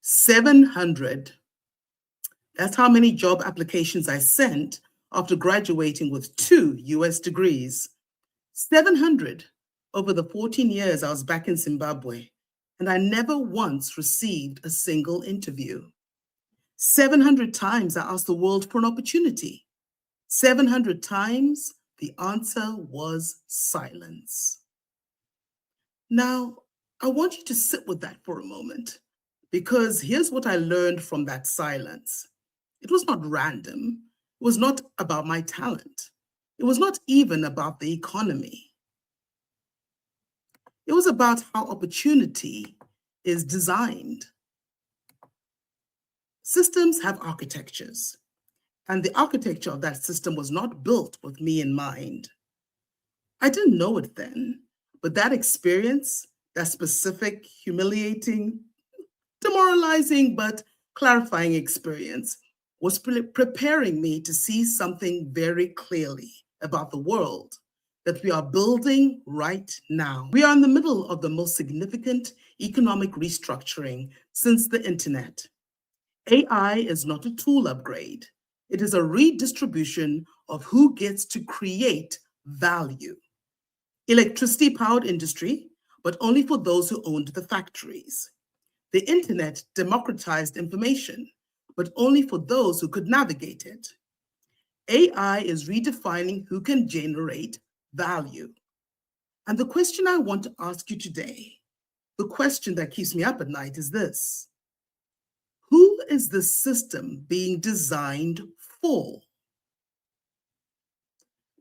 700. That's how many job applications I sent after graduating with 2 US degrees. 700 over the 14 years I was back in Zimbabwe, and I never once received a single interview. 700 times I asked the world for an opportunity. 700 times the answer was silence. Now, I want you to sit with that for a moment, because here's what I learned from that silence. It was not random. It was not about my talent. It was not even about the economy. It was about how opportunity is designed. Systems have architectures, and the architecture of that system was not built with me in mind. I didn't know it then, but that experience, that specific, humiliating, demoralizing, but clarifying experience, was preparing me to see something very clearly about the world that we are building right now. We are in the middle of the most significant economic restructuring since the internet. AI is not a tool upgrade. It is a redistribution of who gets to create value. Electricity-powered industry, but only for those who owned the factories. The internet democratized information, but only for those who could navigate it. AI is redefining who can generate value. And the question I want to ask you today, the question that keeps me up at night, is this: who is the system being designed for?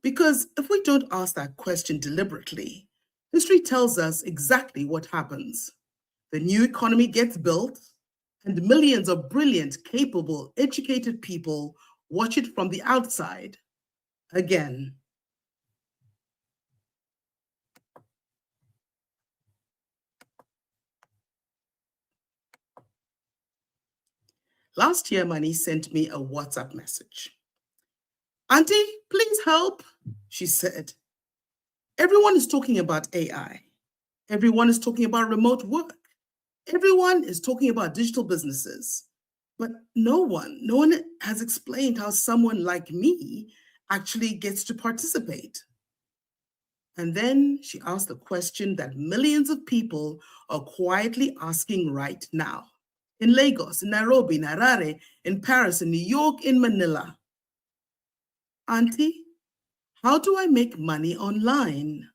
Because if we don't ask that question deliberately, history tells us exactly what happens. The new economy gets built, and millions of brilliant, capable, educated people watch it from the outside again. Last year, my niece sent me a WhatsApp message. "Auntie, please help," she said. "Everyone is talking about AI. Everyone is talking about remote work. Everyone is talking about digital businesses. But no one has explained how someone like me actually gets to participate." And then she asked the question that millions of people are quietly asking right now. In Lagos, in Nairobi, in Harare, in Paris, in New York, in Manila. "Auntie, how do I make money online?"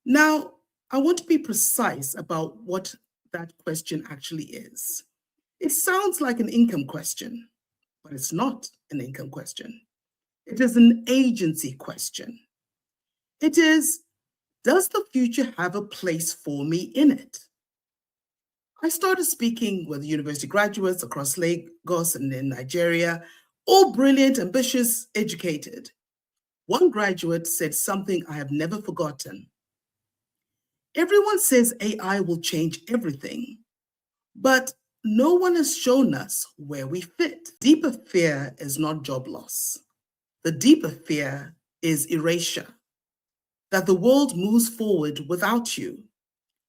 Now, I want to be precise about what that question actually is. It sounds like an income question, but it's not an income question. It is an agency question. It is, does the future have a place for me in it? I started speaking with university graduates across Lagos and in Nigeria, all brilliant, ambitious, educated. One graduate said something I have never forgotten. "Everyone says AI will change everything, but no one has shown us where we fit." Deeper fear is not job loss. The deeper fear is erasure, that the world moves forward without you.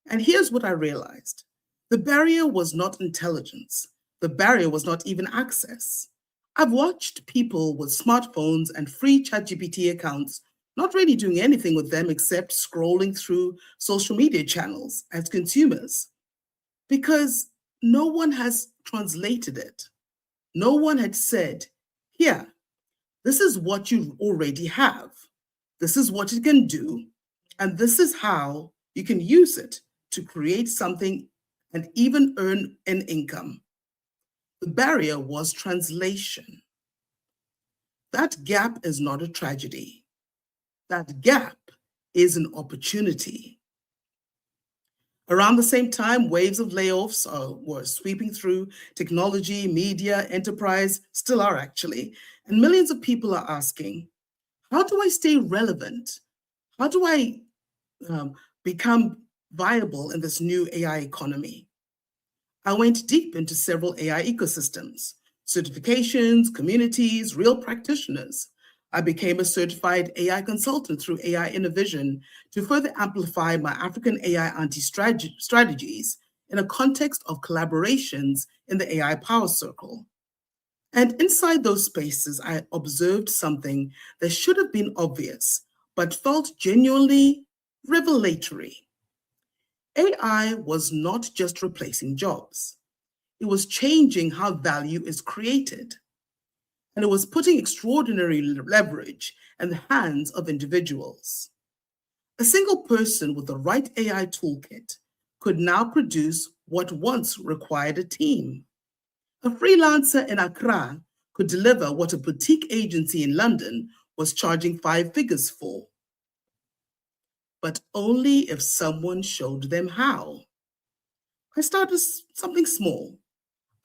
And here's what I realized. The barrier was not intelligence. The barrier was not even access. I've watched people with smartphones and free ChatGPT accounts not really doing anything with them except scrolling through social media channels as consumers, because no one has translated it. No one had said, "Here, this is what you already have. This is what it can do, and this is how you can use it to create something and even earn an income." The barrier was translation. That gap is not a tragedy. That gap is an opportunity. Around the same time, waves of layoffs were sweeping through technology, media, enterprise, still are actually, and millions of people are asking, how do I stay relevant? How do I become viable in this new AI economy? I went deep into several AI ecosystems, certifications, communities, real practitioners. I became a certified AI consultant through AI Innovation to further amplify my African AI Auntie strategies in a context of collaborations in the AI Power Circle. And inside those spaces, I observed something that should have been obvious, but felt genuinely revelatory. AI was not just replacing jobs, it was changing how value is created. And it was putting extraordinary leverage in the hands of individuals. A single person with the right AI toolkit could now produce what once required a team. A freelancer in Accra could deliver what a boutique agency in London was charging 5 figures for, but only if someone showed them how. I started something small.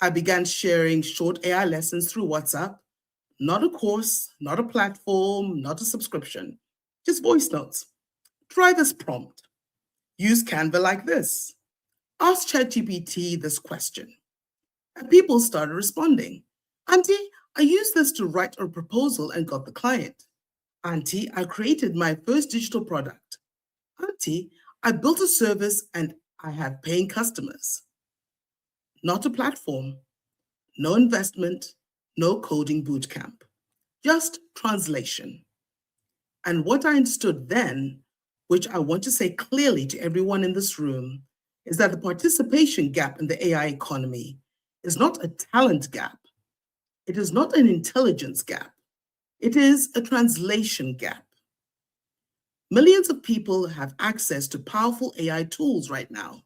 I began sharing short AI lessons through WhatsApp, not a course, not a platform, not a subscription, just voice notes. Try this prompt. Use Canva like this. Ask ChatGPT this question. And people started responding. Auntie, I used this to write a proposal and got the client. Auntie, I created my first digital product. Auntie, I built a service and I have paying customers. Not a platform, no investment, no coding bootcamp, just translation. And what I understood then, which I want to say clearly to everyone in this room, is that the participation gap in the AI economy is not a talent gap. It is not an intelligence gap. It is a translation gap. Millions of people have access to powerful AI tools right now,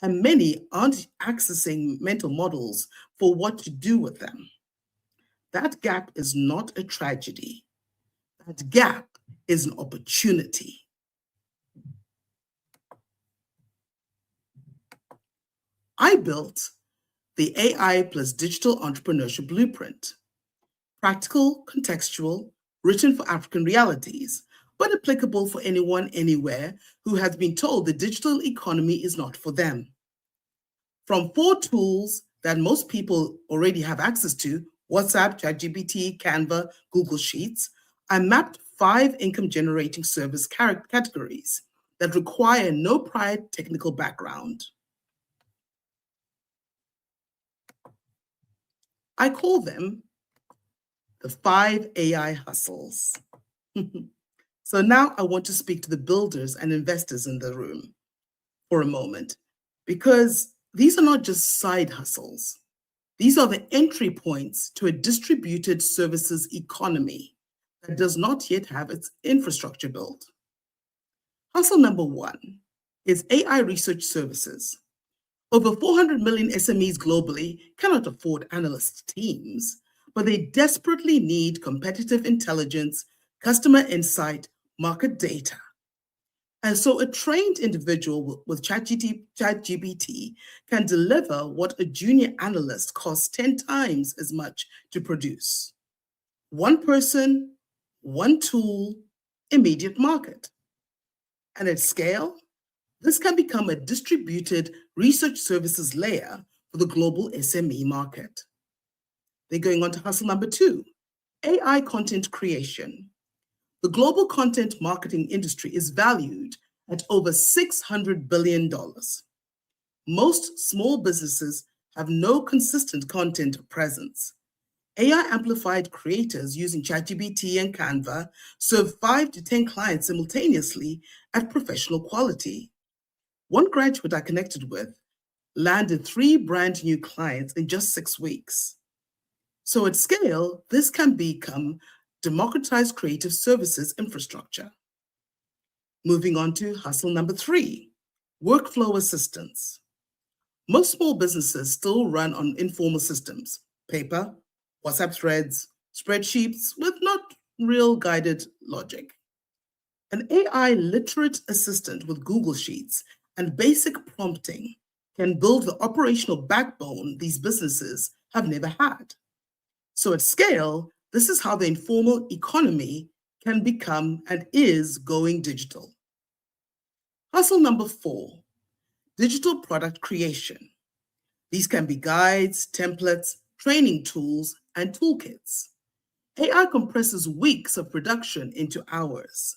and many aren't accessing mental models for what to do with them. That gap is not a tragedy. That gap is an opportunity. I built the AI plus Digital Entrepreneurship Blueprint. Practical, contextual, written for African realities, but applicable for anyone, anywhere who has been told the digital economy is not for them. From 4 tools that most people already have access to, WhatsApp, ChatGPT, Canva, Google Sheets, I mapped 5 income-generating service categories that require no prior technical background. I call them the 5 AI hustles. So now I want to speak to the builders and investors in the room for a moment, because these are not just side hustles. These are the entry points to a distributed services economy that does not yet have its infrastructure built. Hustle number 1 is AI research services. Over 400 million SMEs globally cannot afford analyst teams, but they desperately need competitive intelligence, customer insight, market data. And so a trained individual with ChatGPT can deliver what a junior analyst costs 10 times as much to produce. One person, one tool, immediate market. And at scale, this can become a distributed research services layer for the global SME market. They're going on to hustle number 2, AI content creation. The global content marketing industry is valued at over $600 billion. Most small businesses have no consistent content presence. AI-amplified creators using ChatGPT and Canva serve 5 to 10 clients simultaneously at professional quality. One graduate I connected with landed 3 brand new clients in just 6 weeks. So at scale, this can become democratized creative services infrastructure. Moving on to hustle number 3, workflow assistance. Most small businesses still run on informal systems, paper, WhatsApp threads, spreadsheets with not real guided logic. An AI literate assistant with Google Sheets and basic prompting can build the operational backbone these businesses have never had. So at scale, this is how the informal economy can become and is going digital. Hustle number 4, digital product creation. These can be guides, templates, training tools, and toolkits. AI compresses weeks of production into hours.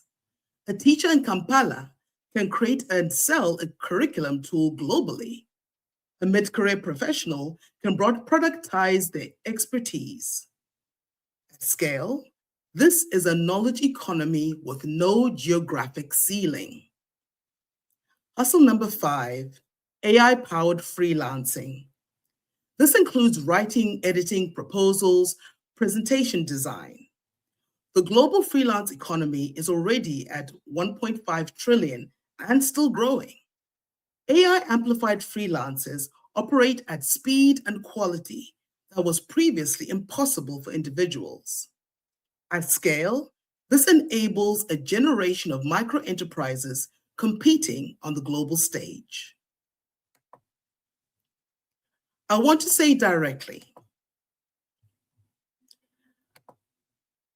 A teacher in Kampala can create and sell a curriculum tool globally. A mid-career professional can productize their expertise. At scale, this is a knowledge economy with no geographic ceiling. Hustle number 5, AI-powered freelancing. This includes writing, editing, proposals, presentation design. The global freelance economy is already at 1.5 trillion and still growing. AI-amplified freelancers operate at speed and quality that was previously impossible for individuals. At scale, this enables a generation of micro-enterprises competing on the global stage. I want to say directly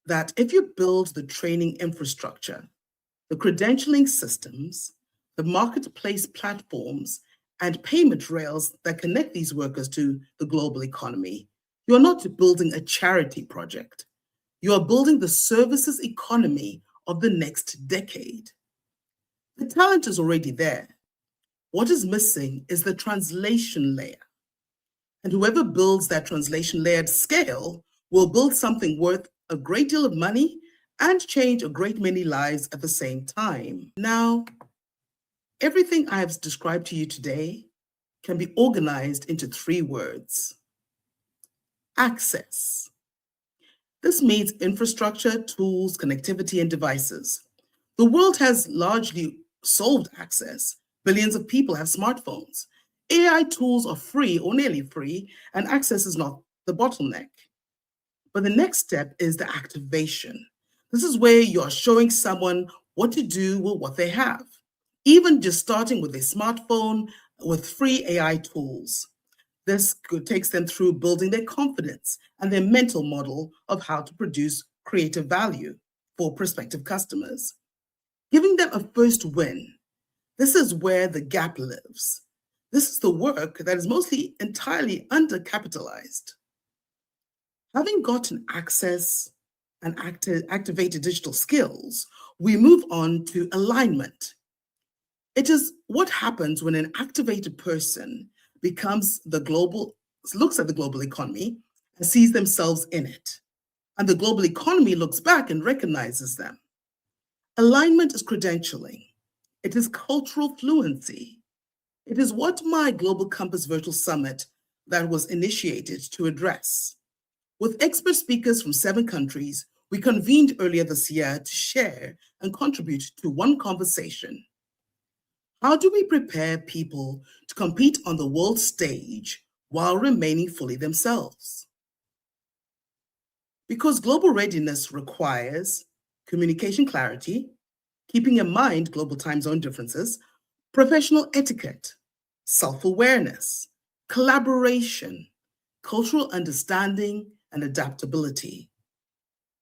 that if you build the training infrastructure, the credentialing systems, the marketplace platforms, and payment rails that connect these workers to the global economy, you're not building a charity project. You are building the services economy of the next decade. The talent is already there. What is missing is the translation layer. And whoever builds that translation layer at scale will build something worth a great deal of money and change a great many lives at the same time. Now, everything I have described to you today can be organized into 3 words. Access. This means infrastructure, tools, connectivity, and devices. The world has largely solved access. Billions of people have smartphones. AI tools are free or nearly free, and access is not the bottleneck. But the next step is the activation. This is where you're showing someone what to do with what they have, even just starting with a smartphone with free AI tools. This takes them through building their confidence and their mental model of how to produce creative value for prospective customers. Giving them a first win. This is where the gap lives. This is the work that is mostly entirely undercapitalized. Having gotten access and activated digital skills, we move on to alignment. It is what happens when an activated person looks at the global economy and sees themselves in it. And the global economy looks back and recognizes them. Alignment is credentialing. It is cultural fluency. It is what my Global Compass Virtual Summit that was initiated to address. With expert speakers from 7 countries, we convened earlier this year to share and contribute to one conversation. How do we prepare people to compete on the world stage while remaining fully themselves? Because global readiness requires communication clarity, keeping in mind global time zone differences, professional etiquette, self-awareness, collaboration, cultural understanding, and adaptability.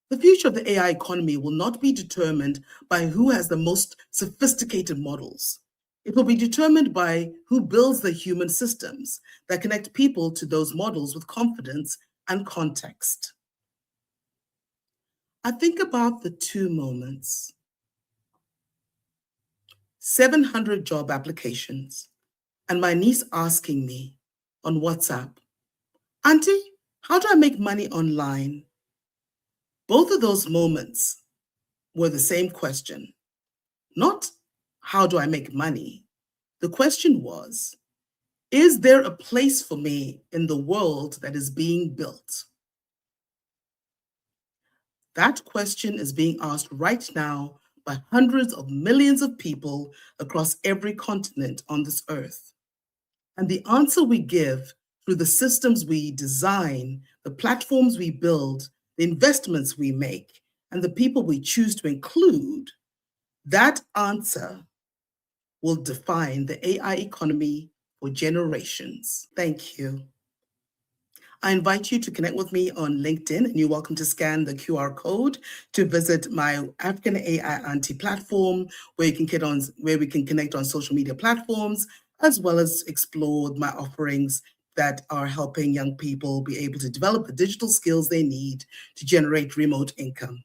The future of the AI economy will not be determined by who has the most sophisticated models. It will be determined by who builds the human systems that connect people to those models with confidence and context. I think about the 2 moments. 700 job applications, and my niece asking me on WhatsApp, "Auntie, how do I make money online?" Both of those moments were the same question. Not, how do I make money? The question was, is there a place for me in the world that is being built? That question is being asked right now by hundreds of millions of people across every continent on this earth. And the answer we give through the systems we design, the platforms we build, the investments we make, and the people we choose to include, that answer will define the AI economy for generations. Thank you. I invite you to connect with me on LinkedIn, and you're welcome to scan the QR code to visit my African AI Auntie platform, where we can connect on social media platforms, as well as explore my offerings that are helping young people be able to develop the digital skills they need to generate remote income.